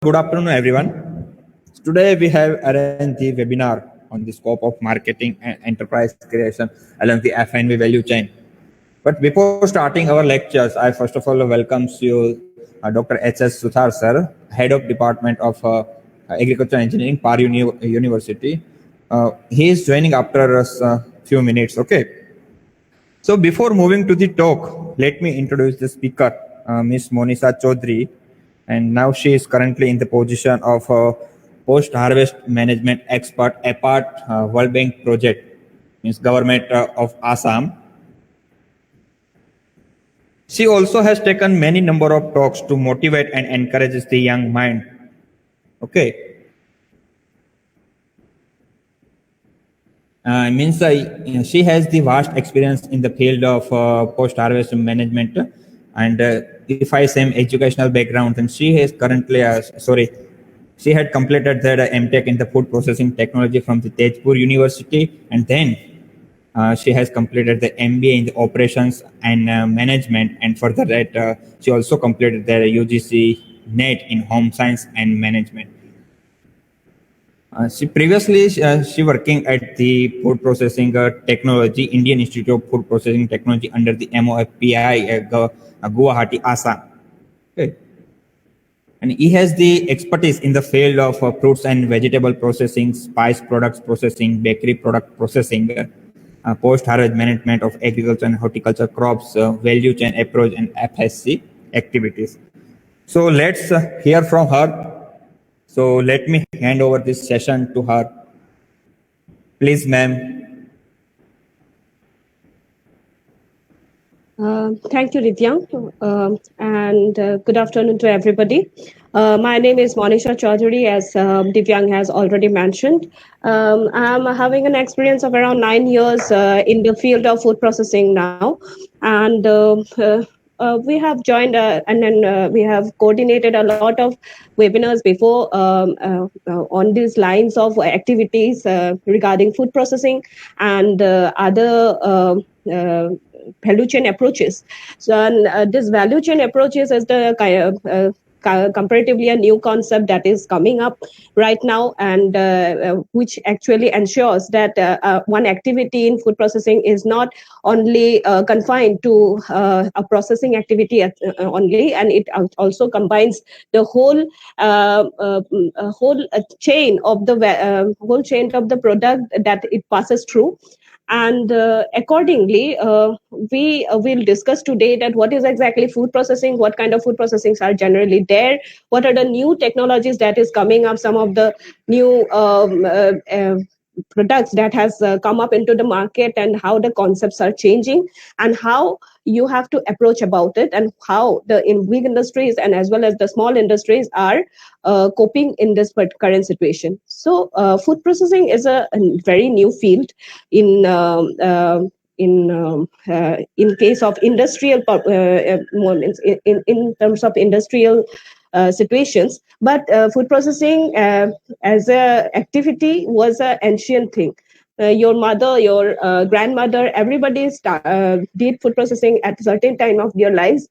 Good afternoon, everyone. Today we have arranged the webinar on the scope of marketing and enterprise creation along the FNV value chain. But before starting our lectures, I first of all welcomes you, Dr. H.S. Suthar sir, Head of Department of Agriculture Engineering, University. He is joining after us a few minutes. Okay. So before moving to the talk, let me introduce the speaker, Ms. Monisha Chaudhary, and now she is currently in the position of post-harvest management expert apart World Bank project, means government of Assam. She also has taken many number of talks to motivate and encourage the young mind. Okay. She has the vast experience in the field of post-harvest management, and if I say educational background, and she has currently, she had completed their MTech in the food processing technology from the Tejpur University, and then she has completed the MBA in the operations and management, and further that she also completed their UGC NET in home science and management. She working at the food processing technology, Indian Institute of Food Processing Technology under the MOFPI, Guwahati, Assam. Okay. And he has the expertise in the field of fruits and vegetable processing, spice products processing, bakery product processing, post-harvest management of agriculture and horticulture crops, value chain approach, and FSC activities. So let's hear from her. So let me hand over this session to her. Please, ma'am. Thank you, Rityang, and good afternoon to everybody. My name is Monisha Chaudhary, as Divyang has already mentioned. I'm having an experience of around 9 years in the field of food processing now, and we have joined and then we have coordinated a lot of webinars before on these lines of activities regarding food processing and other value chain approaches. So this value chain approaches is the comparatively a new concept that is coming up right now, and which actually ensures that one activity in food processing is not only confined to a processing activity only, and it also combines the whole chain of the whole chain of the product that it passes through. And accordingly, we will discuss today that what is exactly food processing, what kind of food processings are generally there, what are the new technologies that is coming up, some of the new products that has come up into the market, and how the concepts are changing, and how you have to approach about it, and how the big industries and as well as the small industries are coping in this current situation. So food processing is a very new field in in case of industrial moments, in terms of industrial situations. But food processing as a activity was an ancient thing. Your mother, your grandmother, everybody did food processing at a certain time of their lives.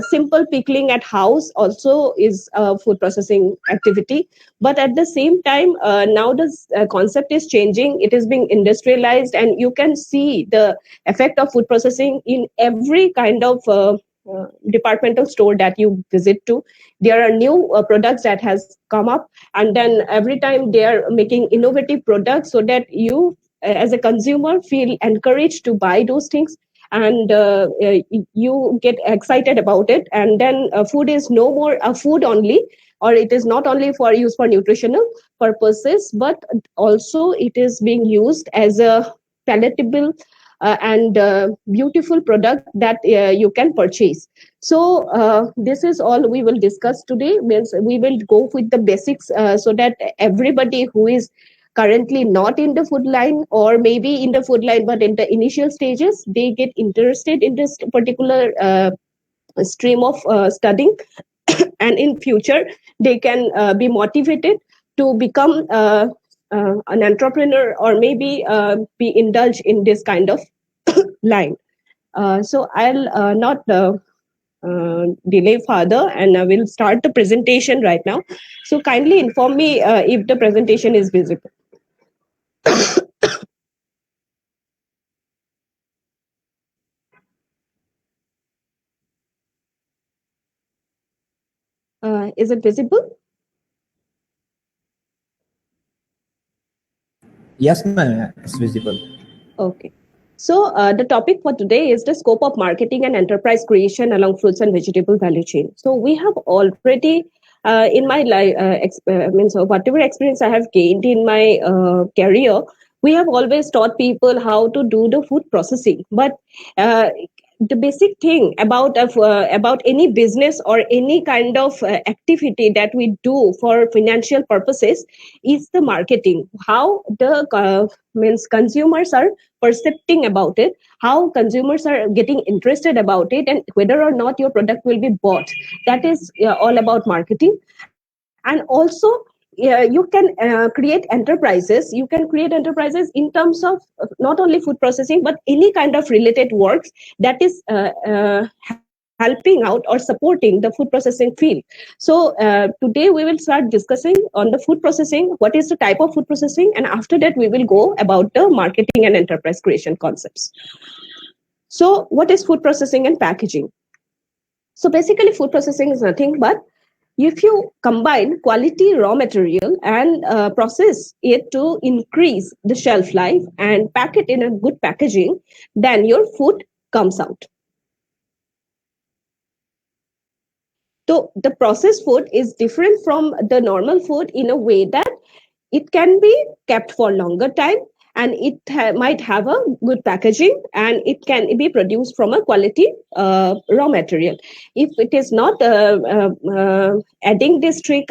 Simple pickling at house also is a food processing activity. But at the same time, now the concept is changing. It is being industrialized, and you can see the effect of food processing in every kind of departmental store that you visit to. There are new products that has come up, and then every time they are making innovative products so that you as a consumer feel encouraged to buy those things, and you get excited about it. And then food is no more a food only, or it is not only for use for nutritional purposes, but also it is being used as a palatable and beautiful product that you can purchase. So this is all we will discuss today. Means we will go with the basics so that everybody who is currently not in the food line, or maybe in the food line but in the initial stages, they get interested in this particular stream of studying, and in future they can be motivated to become an entrepreneur, or maybe be indulged in this kind of line. So I'll not delay further, and I will start the presentation right now. So kindly inform me if the presentation is visible. Is it visible? Yes, ma'am, it's visible. Okay. So the topic for today is the scope of marketing and enterprise creation along fruits and vegetable value chain. So we have already, in my life, so whatever experience I have gained in my career, we have always taught people how to do the food processing. But uh, the basic thing about any business or any kind of activity that we do for financial purposes is the marketing. How the means consumers are percepting about it, how consumers are getting interested about it, and whether or not your product will be bought. That is all about marketing. And also you can create enterprises in terms of not only food processing but any kind of related works that is helping out or supporting the food processing field. So today we will start discussing on the food processing, what is the type of food processing, and after that we will go about the marketing and enterprise creation concepts. So what is food processing and packaging? So basically food processing is nothing but if you combine quality raw material and process it to increase the shelf life and pack it in a good packaging, then your food comes out. So the processed food is different from the normal food in a way that it can be kept for longer time, and it might have a good packaging, and it can be produced from a quality raw material. If it is not adding these three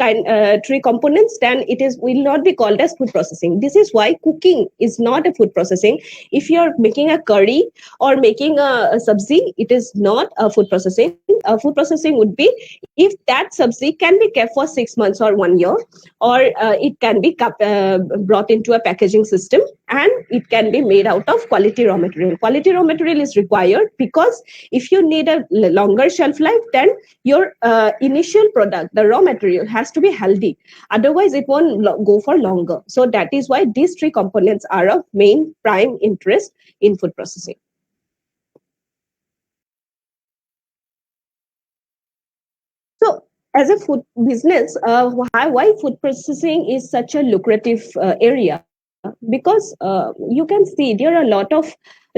components, then it is will not be called as food processing. This is why cooking is not a food processing. If you are making a curry or making a sabzi, it is not a food processing. Food processing would be if that sabzi can be kept for 6 months or 1 year, or it can be brought into a packaging system, and it can be made out of quality raw material. Quality raw material is required because if you need a longer shelf life, then your initial product, the raw material, has to be healthy. Otherwise, it won't go for longer. So that is why these three components are of main prime interest in food processing. So, as a food business, why food processing is such a lucrative area? Because you can see there are a lot of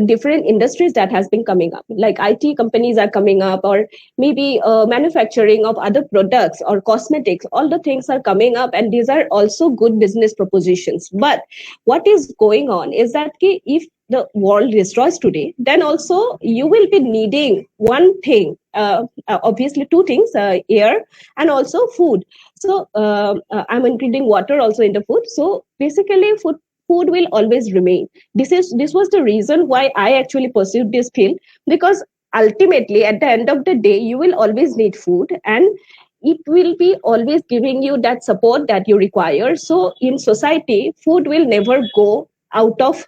different industries that has been coming up, like IT companies are coming up, or maybe manufacturing of other products or cosmetics. All the things are coming up, and these are also good business propositions. But what is going on is that if the world destroys today, then also you will be needing one thing, obviously two things, air and also food. So I'm including water also in the food. So basically food will always remain. This was the reason why I actually pursued this field, because ultimately at the end of the day you will always need food, and it will be always giving you that support that you require. So in society food will never go out of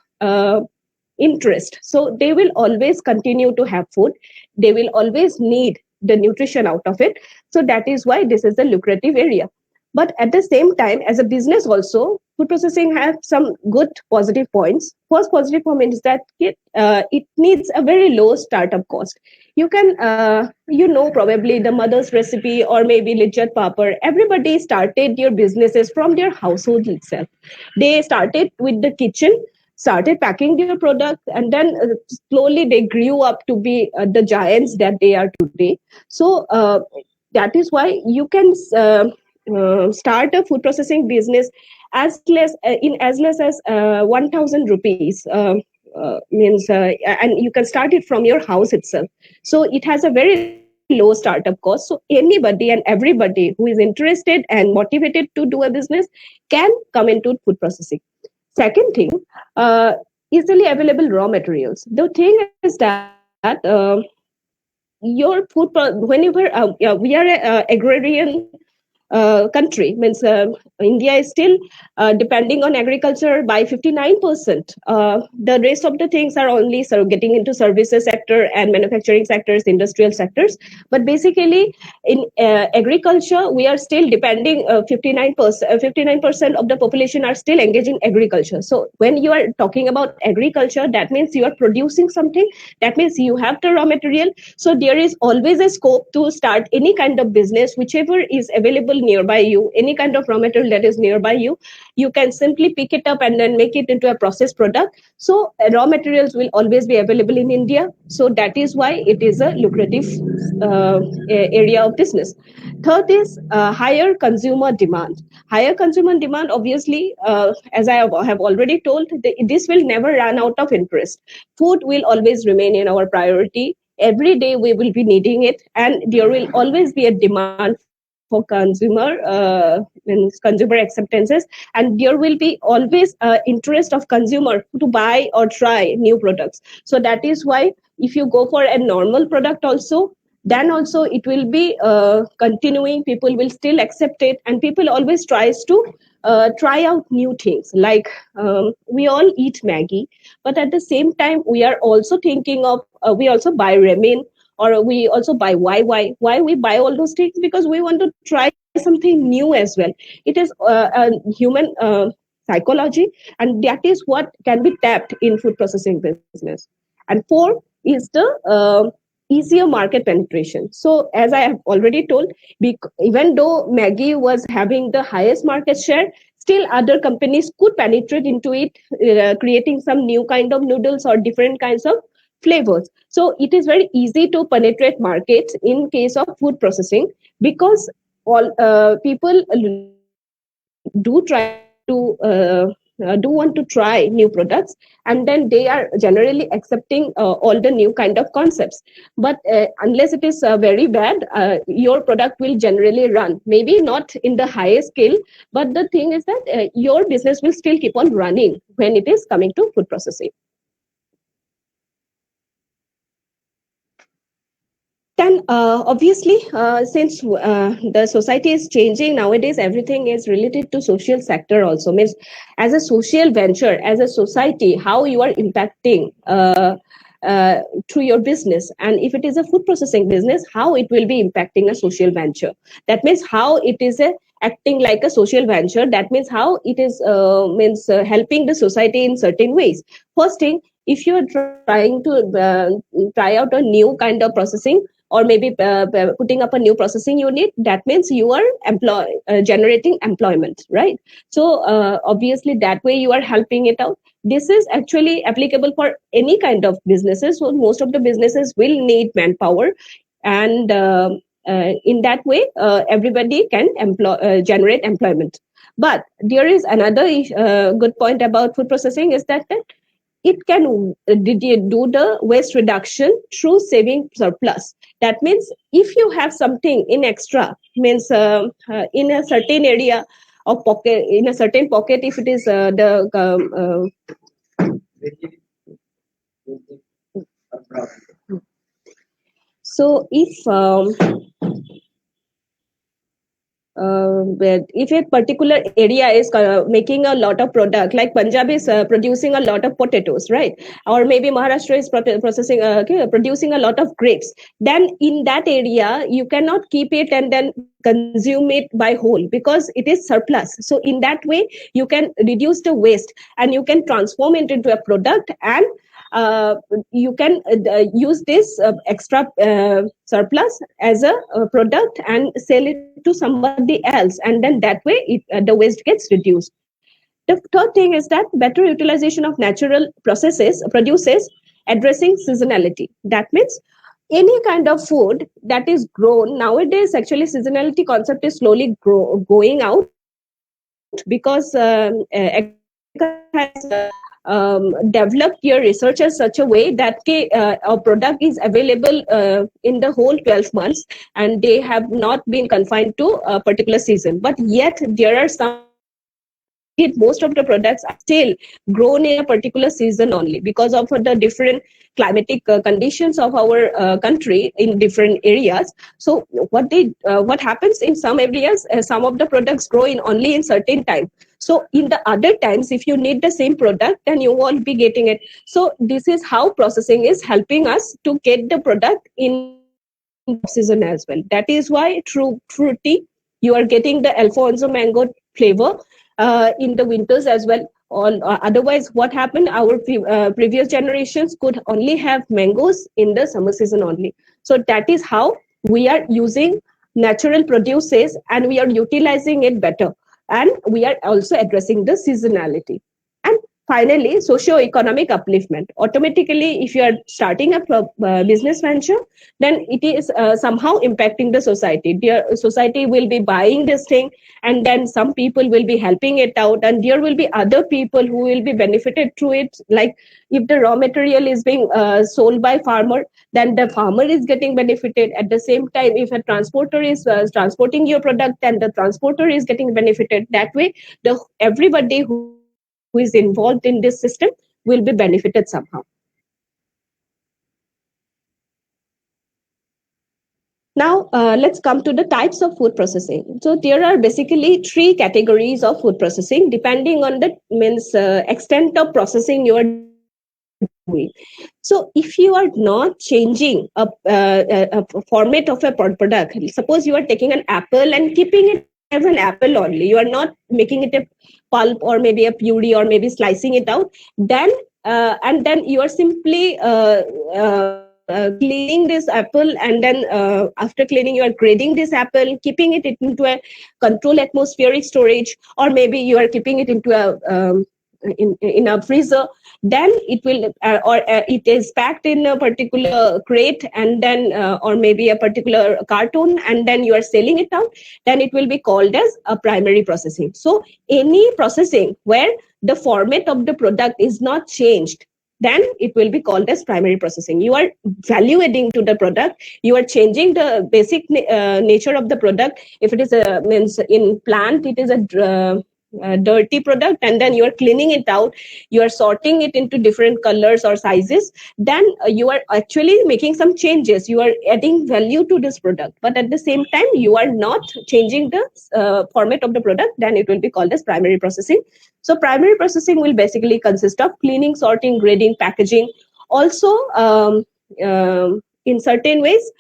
interest. So they will always continue to have food. They will always need the nutrition out of it. So that is why this is a lucrative area. But at the same time, as a business also, food processing has some good positive points. First positive point is that it needs a very low startup cost. You can, probably the mother's recipe or maybe Lijjat Papar. Everybody started their businesses from their household itself. They started with the kitchen, started packing their products, and then slowly they grew up to be the giants that they are today. So that is why you can start a food processing business as less as 1000 rupees, means and you can start it from your house itself. So it has a very low startup cost. So anybody and everybody who is interested and motivated to do a business can come into food processing. Second thing, uh, easily available raw materials. The thing is that whenever we are a agrarian country. Means India is still depending on agriculture by 59%. The rest of the things are only getting into services sector and manufacturing sectors, industrial sectors. But basically, in agriculture, we are still depending. 59% of the population are still engaged in agriculture. So when you are talking about agriculture, that means you are producing something. That means you have the raw material. So there is always a scope to start any kind of business, whichever is available nearby you, any kind of raw material that is nearby you. You can simply pick it up and then make it into a processed product. So raw materials will always be available in India. So that is why it is a lucrative area of business. Third is higher consumer demand. Higher consumer demand, obviously, as I have already told, this will never run out of interest. Food will always remain in our priority. Every day we will be needing it, and there will always be a demand for consumer acceptances, and there will be always interest of consumer to buy or try new products. So that is why if you go for a normal product also, then also it will be continuing. People will still accept it, and people always tries to try out new things. Like we all eat Maggie, but at the same time we are also thinking of we also buy ramen, or we also buy why we buy all those things, because we want to try something new as well. It is a human psychology, and that is what can be tapped in food processing business. And four is the easier market penetration. So as I have already told, even though Maggie was having the highest market share, still other companies could penetrate into it, creating some new kind of noodles or different kinds of flavors. So it is very easy to penetrate markets in case of food processing, because all people do try to do want to try new products, and then they are generally accepting all the new kind of concepts. But unless it is very bad, your product will generally run, maybe not in the highest scale, but the thing is that your business will still keep on running when it is coming to food processing. Then obviously, since the society is changing nowadays, everything is related to social sector also. Means as a social venture, as a society, how you are impacting through your business. And if it is a food processing business, how it will be impacting a social venture. That means how it is acting like a social venture. That means how it is helping the society in certain ways. First thing, if you are trying to try out a new kind of processing, or maybe putting up a new processing unit, that means you are generating employment, right? So obviously that way you are helping it out. This is actually applicable for any kind of businesses. So most of the businesses will need manpower, and in that way everybody can generate employment. But there is another good point about food processing, is that it can do the waste reduction through saving surplus. That means if you have something in extra, means in a certain area of pocket, in a certain pocket, if it is so but if a particular area is making a lot of product, like Punjab is producing a lot of potatoes, right? Or maybe Maharashtra is producing a lot of grapes. Then in that area, you cannot keep it and then consume it by whole, because it is surplus. So in that way, you can reduce the waste and you can transform it into a product, and you can use this extra surplus as a product and sell it to somebody else, and then that way the waste gets reduced. The third thing is that better utilization of natural processes produces addressing seasonality. That means any kind of food that is grown nowadays, actually seasonality concept is slowly going out, because agriculture has developed your research in such a way that a product is available in the whole 12 months, and they have not been confined to a particular season. But yet there are some most of the products are still grown in a particular season only because of the different climatic conditions of our country in different areas. So what happens in some areas, some of the products grow in only in certain time. So in the other times, if you need the same product, then you won't be getting it. So this is how processing is helping us to get the product in season as well. That is why through fruity, you are getting the Alfonso mango flavor in the winters as well. Otherwise, what happened? Our previous generations could only have mangoes in the summer season only. So that is how we are using natural produces and we are utilizing it better. And we are also addressing the seasonality. And finally, socio-economic upliftment. Automatically, if you are starting a business venture, then it is somehow impacting the society. The society will be buying this thing, and then some people will be helping it out, and there will be other people who will be benefited through it. Like if the raw material is being sold by farmer, then the farmer is getting benefited. At the same time, if a transporter is transporting your product, then the transporter is getting benefited. That way, the everybody who is involved in this system will be benefited somehow. Now, let's come to the types of food processing. So there are basically three categories of food processing, depending on the extent of processing you are doing. So if you are not changing a format of a product, suppose you are taking an apple and keeping it as an apple only, you are not making it a pulp or maybe a puree or maybe slicing it out, then and then you are simply cleaning this apple, and then after cleaning you are grading this apple, keeping it into a controlled atmospheric storage, or maybe you are keeping it into a in a freezer, then it will it is packed in a particular crate, and then or maybe a particular carton, and then you are selling it out, then it will be called as a primary processing. So any processing where the format of the product is not changed, then it will be called as primary processing. You are value adding to the product, you are changing the basic nature of the product. If it is a means in plant, it is a dirty product, and then you are cleaning it out, you are sorting it into different colors or sizes, then you are actually making some changes, you are adding value to this product, but at the same time you are not changing the format of the product, then it will be called as primary processing. So primary processing will basically consist of cleaning, sorting, grading, packaging. Also in certain ways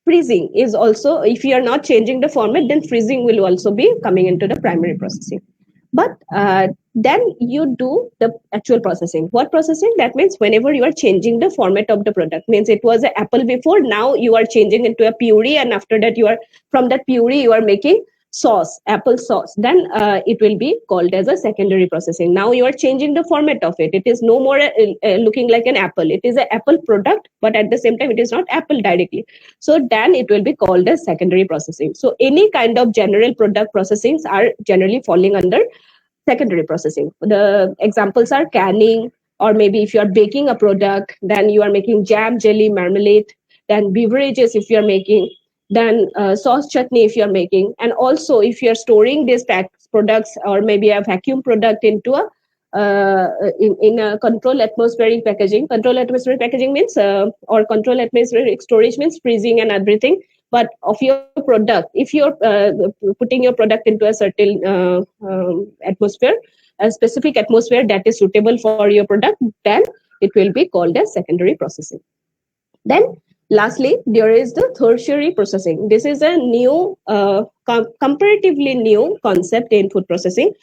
freezing is also, if you are not changing the format, then freezing will also be coming into the primary processing. But then you do the actual processing. What processing? That means whenever you are changing the format of the product, means it was an apple before, now you are changing into a puree, and after that you are, from that puree you are making sauce, apple sauce, then it will be called as a secondary processing. Now you are changing the format of it. It is no more looking like an apple. It is an apple product, but at the same time it is not apple directly. So then it will be called as secondary processing. So any kind of general product processings are generally falling under secondary processing. The examples are canning, or maybe if you are baking a product, then you are making jam, jelly, marmalade, then beverages if you are making, then sauce chutney if you're making, and also if you're storing these products or maybe a vacuum product into a in a controlled atmospheric packaging. Controlled atmospheric packaging means or controlled atmospheric storage means freezing and everything. But of your product, if you're putting your product into a certain atmosphere, a specific atmosphere that is suitable for your product, then it will be called as secondary processing. Then lastly, there is the tertiary processing. This is a new, comparatively new concept in food processing.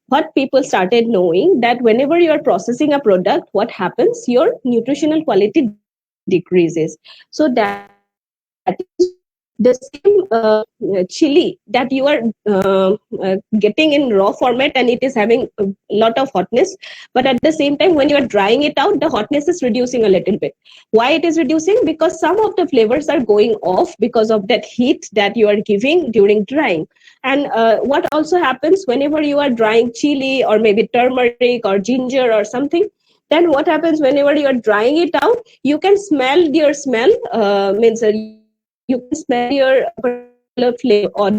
What people started knowing that whenever you are processing a product, what happens? Your nutritional quality decreases. So that is the same chili that you are getting in raw format, and it is having a lot of hotness, but at the same time when you are drying it out, the hotness is reducing a little bit. Why it is reducing? Because some of the flavors are going off because of that heat that you are giving during drying. And what also happens whenever you are drying chili or maybe turmeric or ginger or something, then what happens whenever you are drying it out, you can smell your smell, means you can smell your flavor or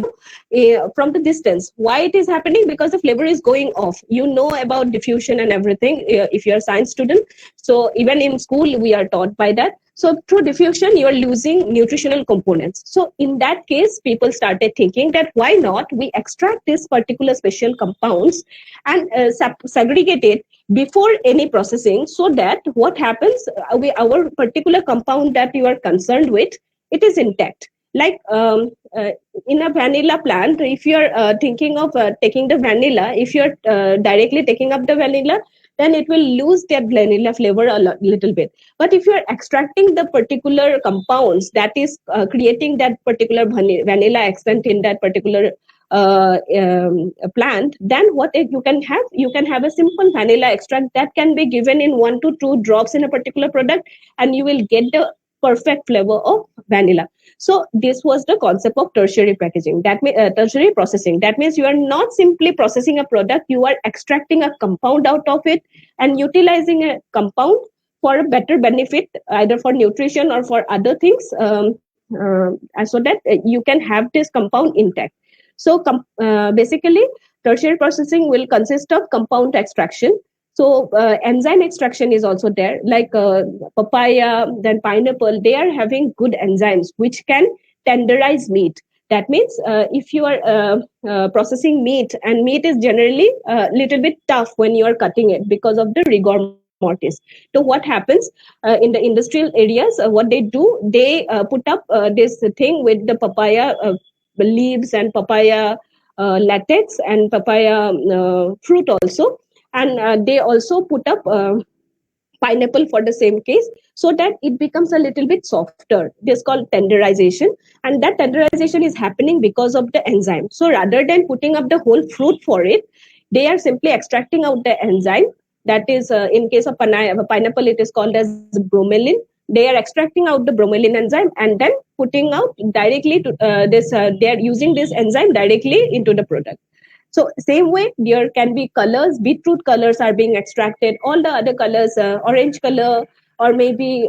from the distance. Why it is happening? Because the flavor is going off. You know about diffusion and everything if you're a science student. So even in school, we are taught by that. So through diffusion, you are losing nutritional components. So in that case, people started thinking that why not we extract this particular special compounds and segregate it before any processing, so that what happens, our particular compound that you are concerned with, it is intact. Like in a vanilla plant, if you're thinking of taking the vanilla, if you're directly taking up the vanilla, then it will lose that vanilla flavor a little bit. But if you're extracting the particular compounds that is creating that particular vanilla extent in that particular plant, then what you can have a simple vanilla extract that can be given in 1 to 2 drops in a particular product, and you will get the perfect flavor of vanilla. So this was the concept of tertiary packaging, that tertiary processing. That means you are not simply processing a product, you are extracting a compound out of it and utilizing a compound for a better benefit, either for nutrition or for other things, so that you can have this compound intact. So basically, tertiary processing will consist of compound extraction. So enzyme extraction is also there, like papaya, then pineapple. They are having good enzymes which can tenderize meat. That means if you are processing meat, and meat is generally a little bit tough when you are cutting it because of the rigor mortis. So what happens in the industrial areas, what they do, they put up this thing with the papaya leaves and papaya latex and papaya fruit also, and they also put up pineapple for the same case, so that it becomes a little bit softer. This is called tenderization, and that tenderization is happening because of the enzyme. So rather than putting up the whole fruit for it, they are simply extracting out the enzyme. That is, in case of pineapple, it is called as bromelain. They are extracting out the bromelain enzyme and then putting out directly to this. They are using this enzyme directly into the product. So same way, there can be colors. Beetroot colors are being extracted. All the other colors, orange color or maybe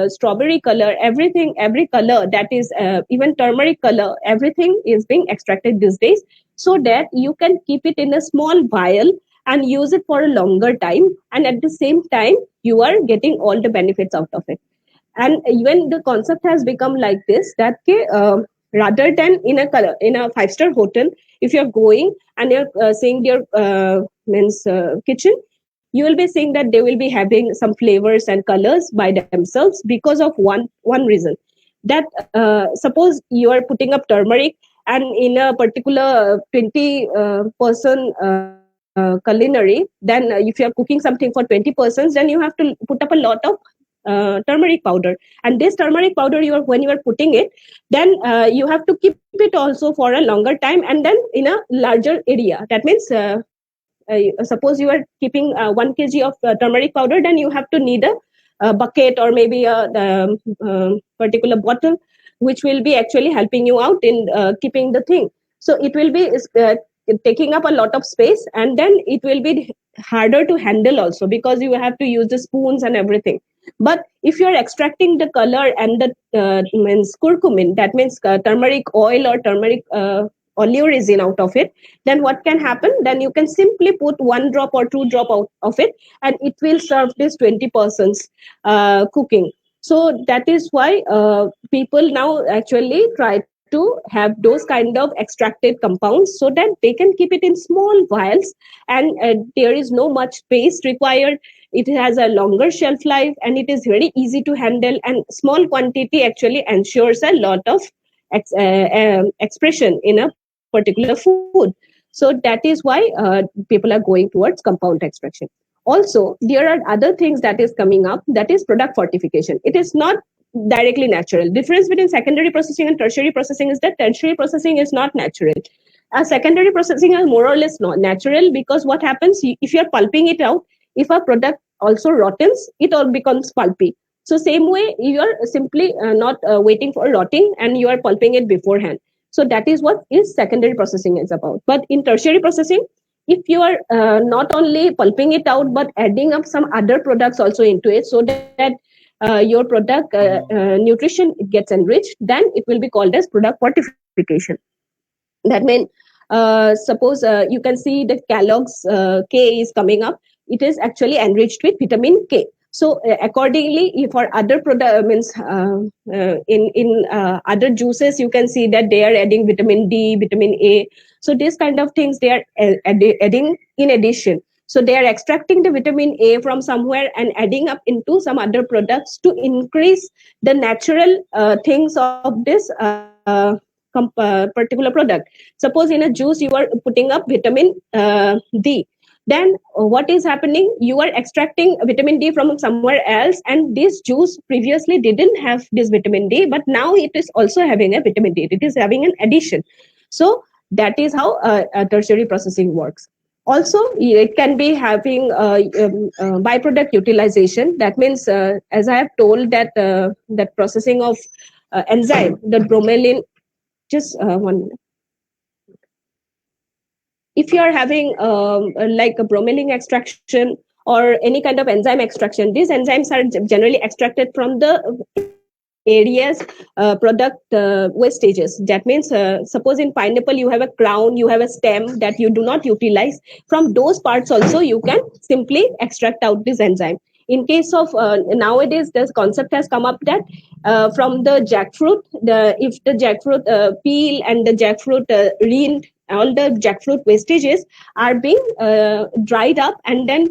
strawberry color, everything, every color that is even turmeric color, everything is being extracted these days, so that you can keep it in a small vial and use it for a longer time. And at the same time, you are getting all the benefits out of it. And even the concept has become like this, that rather than in a 5-star hotel, if you're going and you're seeing their kitchen, you will be seeing that they will be having some flavors and colors by themselves because of one reason. That suppose you are putting up turmeric, and in a particular 20 person culinary, then if you are cooking something for 20 persons, then you have to put up a lot of turmeric powder. And this turmeric powder, when you are putting it, then you have to keep it also for a longer time, and then in a larger area. That means suppose you are keeping 1 kg of turmeric powder, then you have to need a bucket or maybe a particular bottle, which will be actually helping you out in keeping the thing. So it will be taking up a lot of space, and then it will be harder to handle also, because you have to use the spoons and everything. But if you are extracting the color and the means curcumin, that means turmeric oil or turmeric oleoresin out of it, then what can happen? Then you can simply put 1 drop or 2 drop out of it, and it will serve this 20 persons cooking. So that is why people now actually try to have those kind of extracted compounds, so that they can keep it in small vials, and there is no much space required. It has a longer shelf life, and it is very easy to handle, and small quantity actually ensures a lot of expression in a particular food. So that is why people are going towards compound extraction. Also, there are other things that is coming up, that is product fortification. It is not directly natural. Difference between secondary processing and tertiary processing is that tertiary processing is not natural. Secondary processing is more or less not natural, because what happens, if you are pulping it out, if a product also rottens, it all becomes pulpy. So same way, you are simply not waiting for rotting, and you are pulping it beforehand. So that is what is secondary processing is about. But in tertiary processing, if you are not only pulping it out, but adding up some other products also into it, so that your product nutrition gets enriched, then it will be called as product fortification. That means, suppose you can see the Kellogg's K is coming up. It is actually enriched with vitamin K. So accordingly, for other product means in other juices, you can see that they are adding vitamin D, vitamin A. So these kind of things they are adding in addition. So they are extracting the vitamin A from somewhere and adding up into some other products to increase the natural things of this particular product. Suppose in a juice you are putting up vitamin D, then what is happening? You are extracting vitamin D from somewhere else, and this juice previously didn't have this vitamin D, but now it is also having a vitamin D. It is having an addition. So that is how tertiary processing works. Also, it can be having byproduct utilization. That means, as I have told, that that processing of enzyme, the bromelain. Just 1 minute. If you are having like a bromelain extraction or any kind of enzyme extraction, these enzymes are generally extracted from the areas product wastages. That means, suppose in pineapple you have a crown, you have a stem that you do not utilize. From those parts also you can simply extract out this enzyme. In case of nowadays, this concept has come up that from the jackfruit, if the jackfruit peel and the jackfruit rind, all the jackfruit wastages are being dried up and then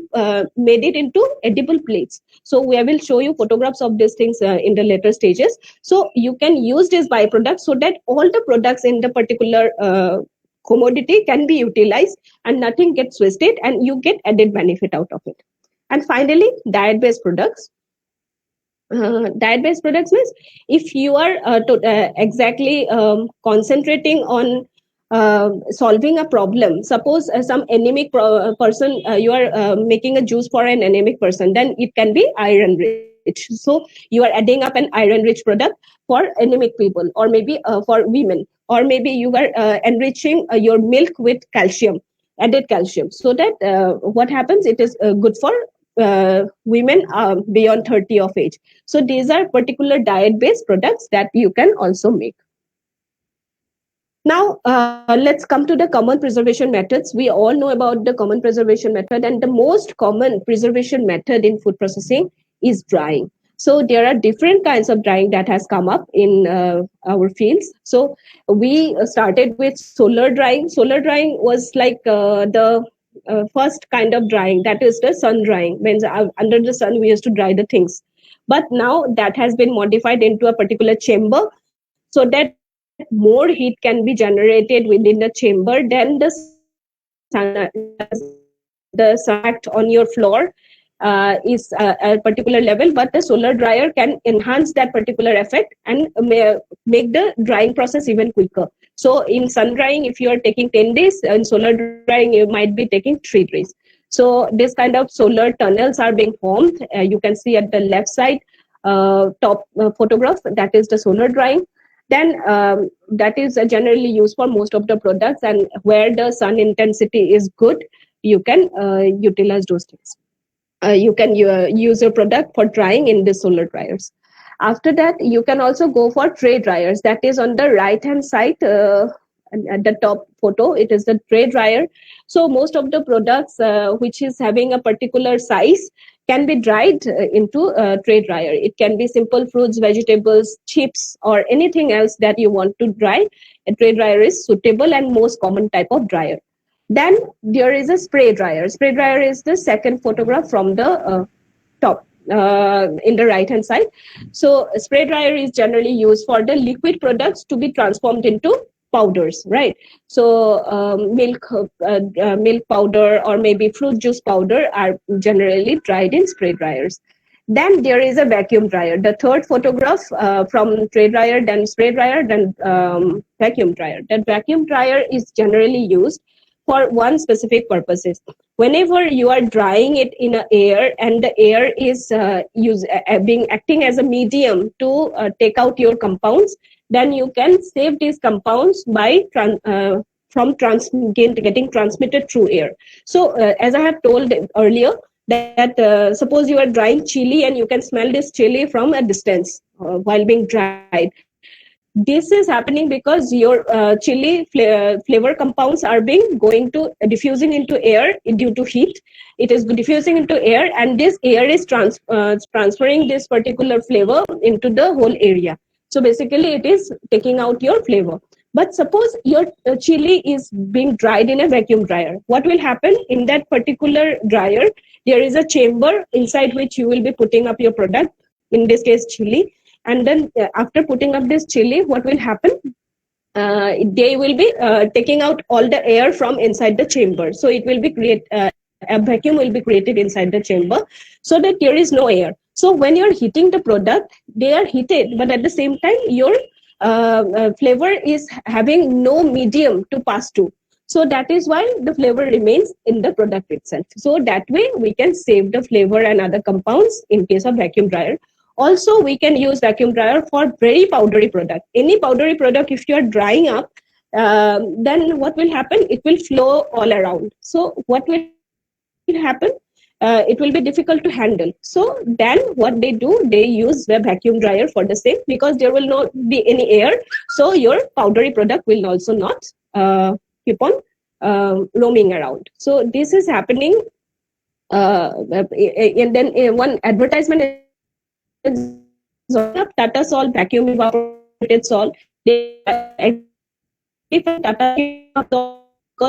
made it into edible plates. So we will show you photographs of these things in the later stages. So you can use this byproduct so that all the products in the particular commodity can be utilized and nothing gets wasted and you get added benefit out of it. And finally, diet-based products. Diet-based products means if you are exactly concentrating on solving a problem. Suppose some anemic person, you are making a juice for an anemic person, then it can be iron rich. So you are adding up an iron rich product for anemic people, or maybe for women, or maybe you are enriching your milk with calcium, added calcium, so that what happens, it is good for women beyond 30 of age. So these are particular diet based products that you can also make. Now, let's come to the common preservation methods. We all know about the common preservation method, and the most common preservation method in food processing is drying. So there are different kinds of drying that has come up in our fields. So we started with solar drying. Solar drying was like the first kind of drying, that is the sun drying. Means under the sun we used to dry the things. But now that has been modified into a particular chamber so that more heat can be generated within the chamber than the sun on your floor is a particular level, but the solar dryer can enhance that particular effect and make the drying process even quicker. So in sun drying, if you are taking 10 days, in solar drying you might be taking 3 days. So this kind of solar tunnels are being formed. You can see at the left side top photograph, that is the solar drying. Then that is generally used for most of the products, and where the sun intensity is good, you can utilize those things. You can use your product for drying in the solar dryers. After that, you can also go for tray dryers. That is on the right hand side at the top photo. It is the tray dryer. So most of the products which is having a particular size can be dried into a tray dryer. It can be simple fruits, vegetables, chips, or anything else that you want to dry. A tray dryer is suitable and most common type of dryer. Then there is a spray dryer. Spray dryer is the second photograph from the top in the right hand side. So a spray dryer is generally used for the liquid products to be transformed into powders, right? So milk powder or maybe fruit juice powder are generally dried in spray dryers. Then there is a vacuum dryer. The third photograph from tray dryer, then spray dryer, then vacuum dryer. That vacuum dryer is generally used for one specific purposes. Whenever you are drying it in a air and the air is acting as a medium to take out your compounds, then you can save these compounds by getting transmitted through air. So as I have told earlier, that suppose you are drying chili and you can smell this chili from a distance while being dried. This is happening because your flavor compounds are being going to diffusing into air due to heat. It is diffusing into air, and this air is transferring this particular flavor into the whole area. So basically it is taking out your flavor. But suppose your chili is being dried in a vacuum dryer, what will happen in that particular dryer? There is a chamber inside which you will be putting up your product, in this case chili. And then after putting up this chili, what will happen? They will be taking out all the air from inside the chamber. So it will be a vacuum will be created inside the chamber, so that there is no air. So when you're heating the product, they are heated, but at the same time, your flavor is having no medium to pass to. So that is why the flavor remains in the product itself. So that way we can save the flavor and other compounds in case of vacuum dryer. Also, we can use vacuum dryer for very powdery product. Any powdery product, if you are drying up, then what will happen? It will flow all around. So what will happen? It will be difficult to handle. So then what they do, they use the vacuum dryer for the same, because there will not be any air. So your powdery product will also not keep on roaming around. So this is happening. And then one advertisement is Tata Salt vacuum evaporated salt. They because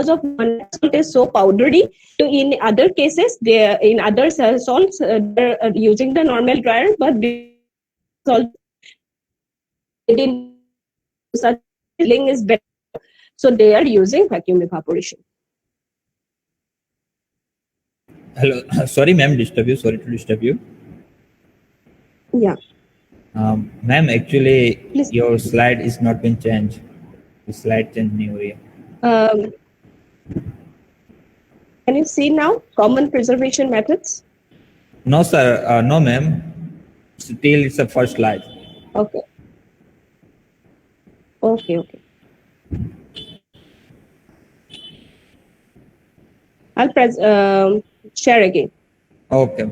of one salt is so powdery. So in other cases, they in other salts they're using the normal dryer, but this salt in such feeling is better. So they are using vacuum evaporation. Hello, sorry, ma'am, disturb you. Sorry to disturb you. Yeah. Ma'am, actually, Please. your slide is not been changed. The slide changed new area. Can you see now common preservation methods? No, sir. No, ma'am. Still, it's the first slide. Okay. Okay. I'll share again. Okay.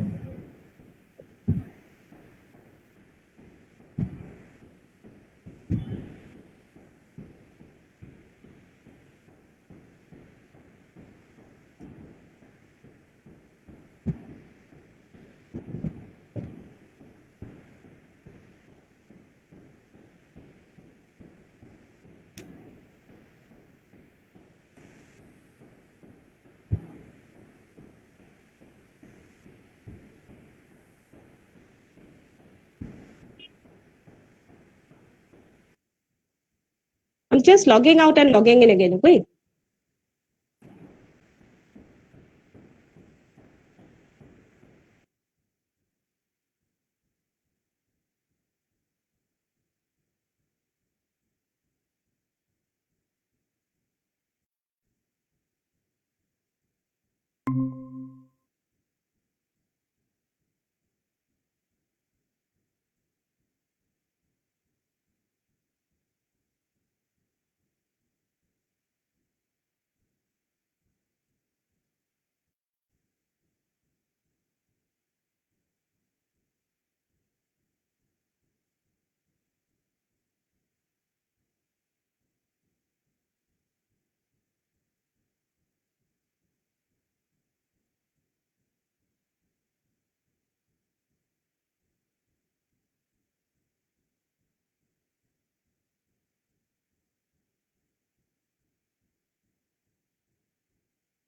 I'm just logging out and logging in again. Wait.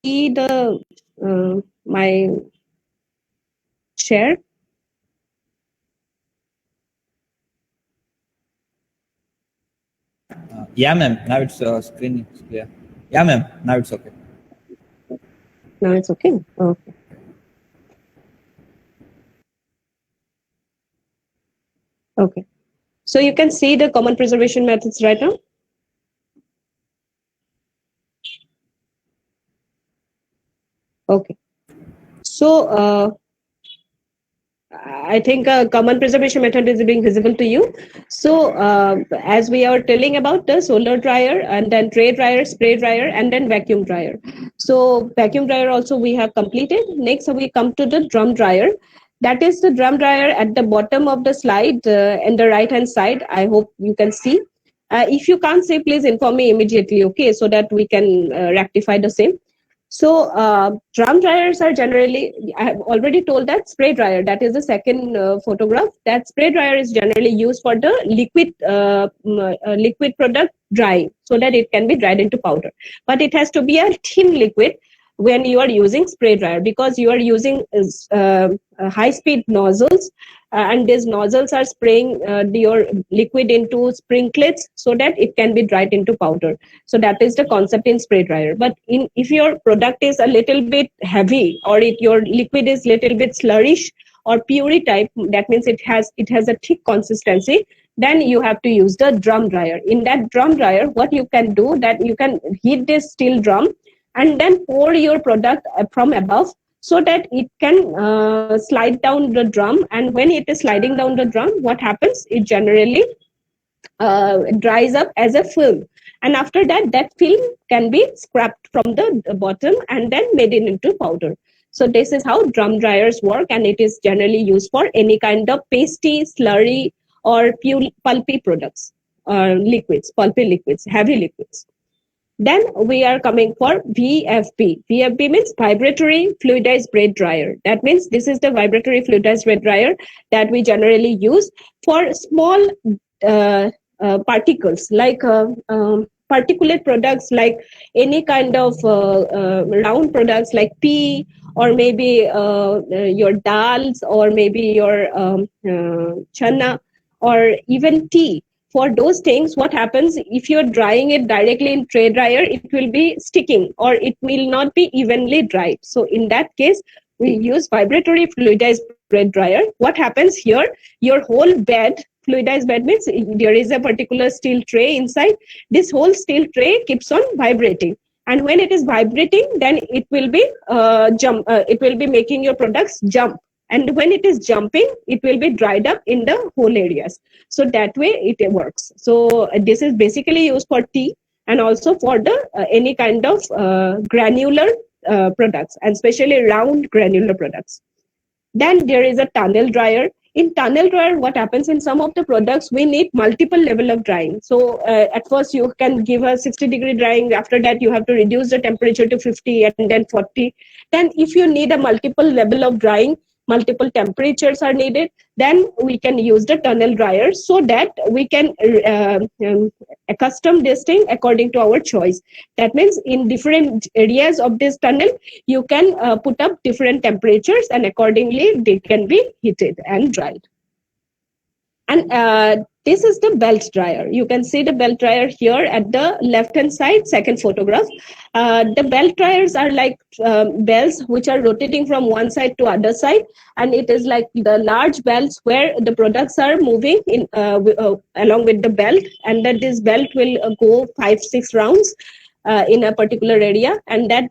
See the my share. Yeah, ma'am. Now it's screen is clear. Yeah, ma'am. Now it's okay. Now it's okay. Okay. Okay. So you can see the common preservation methods right now. Okay. So I think a common preservation method is being visible to you. So, as we are telling about the solar dryer and then tray dryer, spray dryer, and then vacuum dryer. So, vacuum dryer also we have completed. Next, we come to the drum dryer. That is the drum dryer at the bottom of the slide in the right hand side. I hope you can see. If you can't see, please inform me immediately, okay, so that we can rectify the same. So drum dryers are generally, I have already told that spray dryer, that is the second photograph, that spray dryer is generally used for the liquid product drying so that it can be dried into powder. But it has to be a thin liquid when you are using spray dryer, because you are using high speed nozzles, and these nozzles are spraying your liquid into sprinklets so that it can be dried into powder. So that is the concept in spray dryer. But if your product is a little bit heavy, or if your liquid is little bit slurrish or puree type, that means it has a thick consistency, then you have to use the drum dryer. In that drum dryer, what you can do, that you can heat this steel drum and then pour your product from above, so that it can slide down the drum. And when it is sliding down the drum, what happens, it generally dries up as a film, and after that, that film can be scrapped from the bottom and then made it into powder. So this is how drum dryers work, and it is generally used for any kind of pasty, slurry, or pulpy products, liquids, pulpy liquids, heavy liquids. Then we are coming for VFB. VFB means vibratory fluidized bed dryer. That means this is the vibratory fluidized bed dryer that we generally use for small particles, like particulate products, like any kind of round products like pea, or maybe your dals, or maybe your chana, or even tea. For those things, what happens, if you're drying it directly in tray dryer, it will be sticking, or it will not be evenly dried. So in that case, we use vibratory fluidized bed dryer. What happens here, your whole bed, fluidized bed means there is a particular steel tray inside. This whole steel tray keeps on vibrating, and when it is vibrating, then it will be it will be making your products jump. And when it is jumping, it will be dried up in the whole areas. So that way it works. So this is basically used for tea, and also for the any kind of granular products, and especially round granular products. Then there is a tunnel dryer. In tunnel dryer, what happens, in some of the products, we need multiple level of drying. So at first you can give a 60-degree drying. After that, you have to reduce the temperature to 50 and then 40. Then if you need a multiple level of drying, multiple temperatures are needed, then we can use the tunnel dryer, so that we can accustom this thing according to our choice. That means in different areas of this tunnel, you can put up different temperatures, and accordingly they can be heated and dried. And this is the belt dryer. You can see the belt dryer here at the left hand side, second photograph. The belt dryers are like belts which are rotating from one side to other side, and it is like the large belts where the products are moving in along with the belt, and that this belt will go 5-6 rounds in a particular area, and that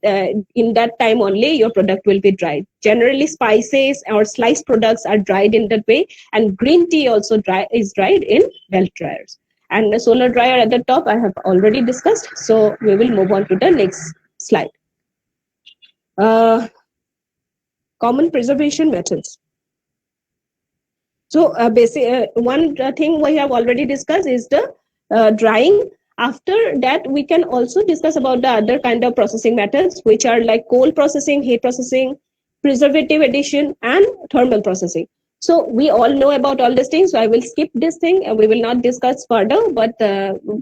in that time only your product will be dried. Generally, spices or sliced products are dried in that way, and green tea also is dried in belt dryers. And the solar dryer at the top I have already discussed, so we will move on to the next slide. Common preservation methods. So one thing we have already discussed is the drying. After that, we can also discuss about the other kind of processing methods, which are like cold processing, heat processing, preservative addition, and thermal processing. So we all know about all these things, so I will skip this thing and we will not discuss further, but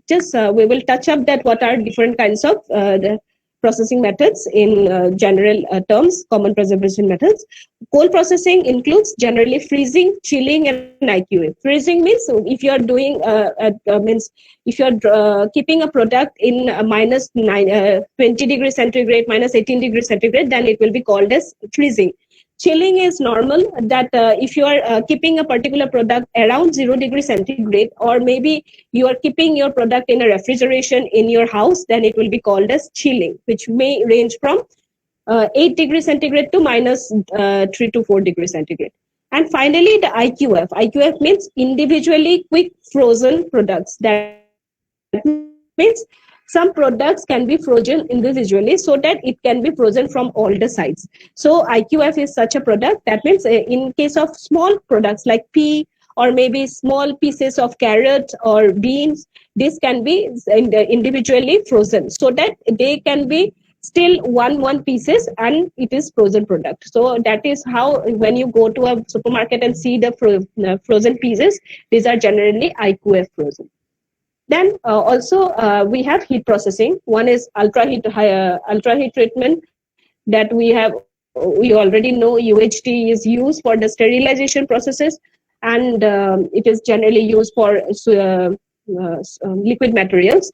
just we will touch up that what are different kinds of the processing methods in general terms, common preservation methods. Cold processing includes generally freezing, chilling, and IQA. Freezing means if you are doing if you are keeping a product in minus 20 degrees centigrade, minus 18 degrees centigrade, then it will be called as freezing. Chilling is normal, that if you are keeping a particular product around 0 degrees centigrade, or maybe you are keeping your product in a refrigeration in your house, then it will be called as chilling, which may range from 8 degrees centigrade to minus 3 to 4 degrees centigrade. And finally, the IQF. IQF means individually quick frozen products. That means some products can be frozen individually so that it can be frozen from all the sides. So IQF is such a product. That means in case of small products like pea or maybe small pieces of carrot or beans, this can be individually frozen so that they can be still one pieces and it is frozen product. So that is how when you go to a supermarket and see the frozen pieces, these are generally IQF frozen. Then also we have heat processing. One is ultra heat treatment that we already know UHT is used for the sterilization processes, and it is generally used for liquid materials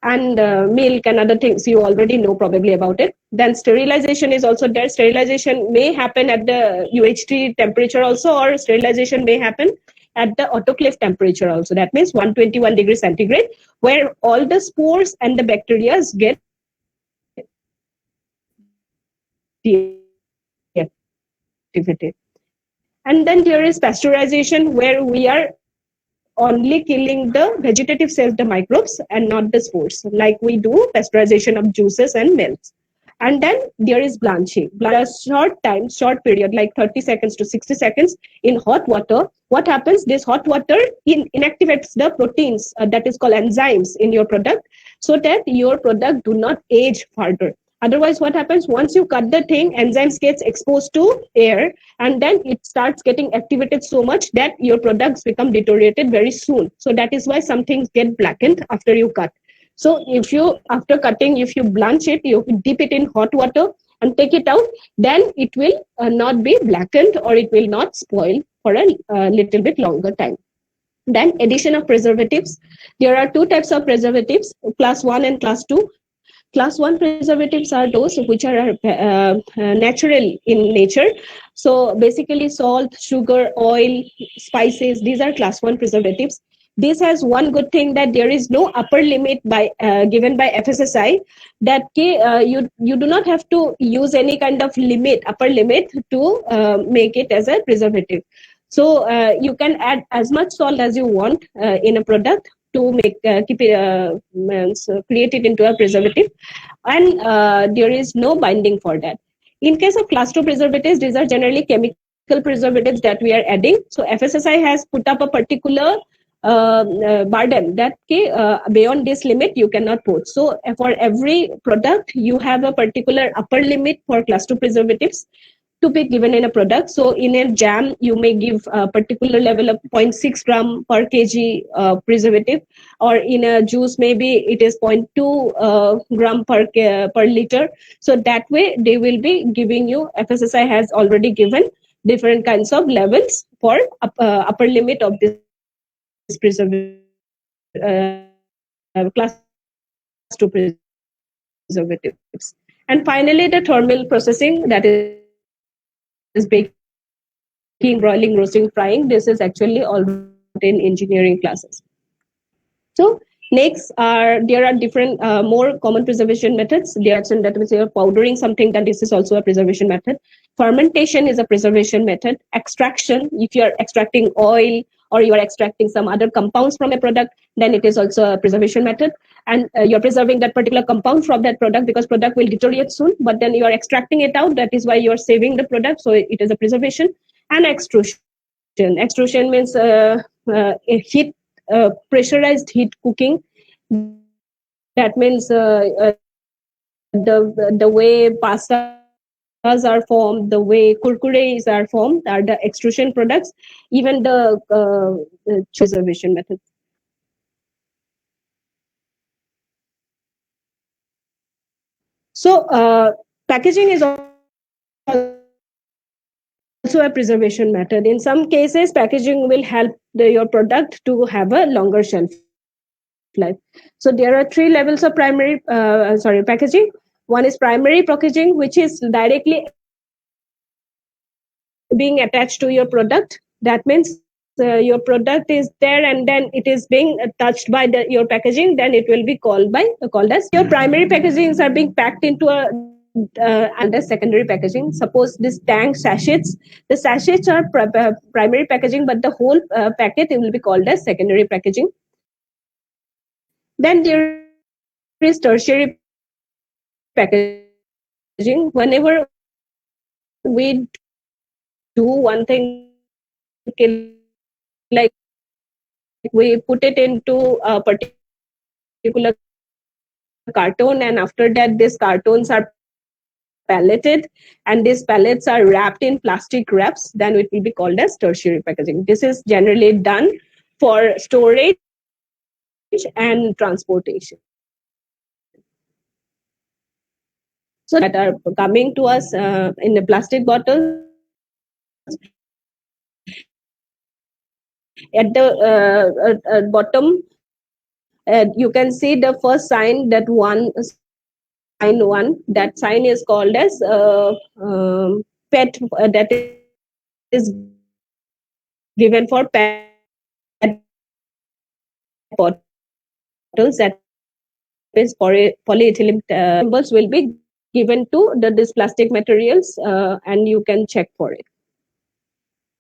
and milk and other things. You already know probably about it. Then sterilization is also there. Sterilization may happen at the UHT temperature also, or sterilization may happen at the autoclave temperature also. That means 121 degrees centigrade, where all the spores and the bacteria get deactivated. And then there is pasteurization, where we are only killing the vegetative cells, the microbes, and not the spores, like we do pasteurization of juices and milks. And then there is blanching. A short period, like 30 seconds to 60 seconds in hot water. What happens? This hot water inactivates the proteins that is called enzymes in your product, so that your product do not age further. Otherwise, what happens? Once you cut the thing, enzymes gets exposed to air, and then it starts getting activated so much that your products become deteriorated very soon. So that is why some things get blackened after you cut. So if you, after cutting, if you blanch it, you dip it in hot water and take it out, then it will not be blackened, or it will not spoil for a little bit longer time. Then addition of preservatives. There are two types of preservatives, class 1 and class 2. Class 1 preservatives are those which are natural in nature. So basically salt, sugar, oil, spices, these are class 1 preservatives. This has one good thing, that there is no upper limit by given by FSSAI, that you do not have to use any kind of upper limit to make it as a preservative. So you can add as much salt as you want in a product to make create it into a preservative, and there is no binding for that. In case of class 2 preservatives, these are generally chemical preservatives that we are adding. So FSSAI has put up a particular burden that beyond this limit you cannot put. So for every product you have a particular upper limit for class 2 preservatives to be given in a product. So in a jam, you may give a particular level of 0.6 gram per kg preservative, or in a juice, maybe it is 0.2 gram per liter. So that way they will be giving you, FSSAI has already given different kinds of levels for upper limit of this preservative, class 2 preservatives. And finally, the thermal processing, that is baking, broiling, roasting, frying. This is actually all in engineering classes. So next there are different more common preservation methods. That means you're powdering something, then this is also a preservation method. Fermentation is a preservation method. Extraction, if you're extracting oil or you are extracting some other compounds from a product, then it is also a preservation method. And you're preserving that particular compound from that product, because product will deteriorate soon, but then you are extracting it out. That is why you are saving the product. So it is a preservation. And extrusion. Extrusion means heat, pressurized heat cooking. That means the way pastas are formed, the way kurkures are formed, are the extrusion products. Even the preservation method. So packaging is also a preservation method. In some cases, packaging will help your product to have a longer shelf life. So there are 3 levels of packaging. One is primary packaging, which is directly being attached to your product. That means your product is there and then it is being touched by your packaging, then it will be called as your primary packagings are being packed into a under secondary packaging. Suppose this tank sachets, the sachets are primary packaging, but the whole packet will be called as secondary packaging. Then there is tertiary packaging. Whenever we do one thing like we put it into a particular carton, and after that these cartons are palleted and these pallets are wrapped in plastic wraps, then it will be called as tertiary packaging. This is generally done for storage and transportation. So that are coming to us in the plastic bottles. At the bottom, you can see the first sign, that sign one. That sign is called as PET. That is given for PET bottles. That is polyethylene symbols will be given to this plastic materials, and you can check for it.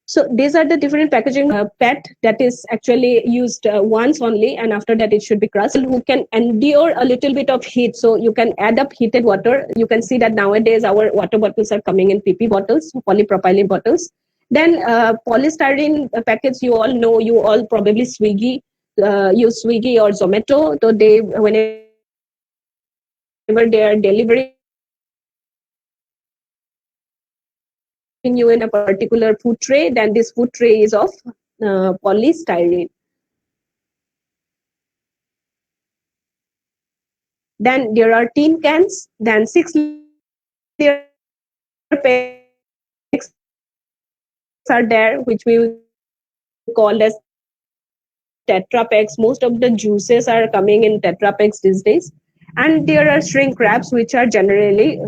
So these are the different packaging. PET, that is actually used once only, and after that it should be crushed. Who can endure a little bit of heat, so you can add up heated water. You can see that nowadays our water bottles are coming in PP bottles, polypropylene bottles. Then polystyrene packets, you all know, you all probably use Swiggy or Zomato. So they, whenever they are delivering you in a particular food tray, then this food tray is of polystyrene. Then there are tin cans, then 6-layer packs are there, which we call as Tetra packs. Most of the juices are coming in Tetra packs these days. And there are shrink wraps, which are generally,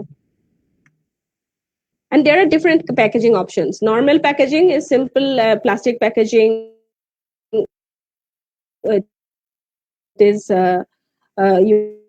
and there are different packaging options. Normal packaging is simple plastic packaging. It is you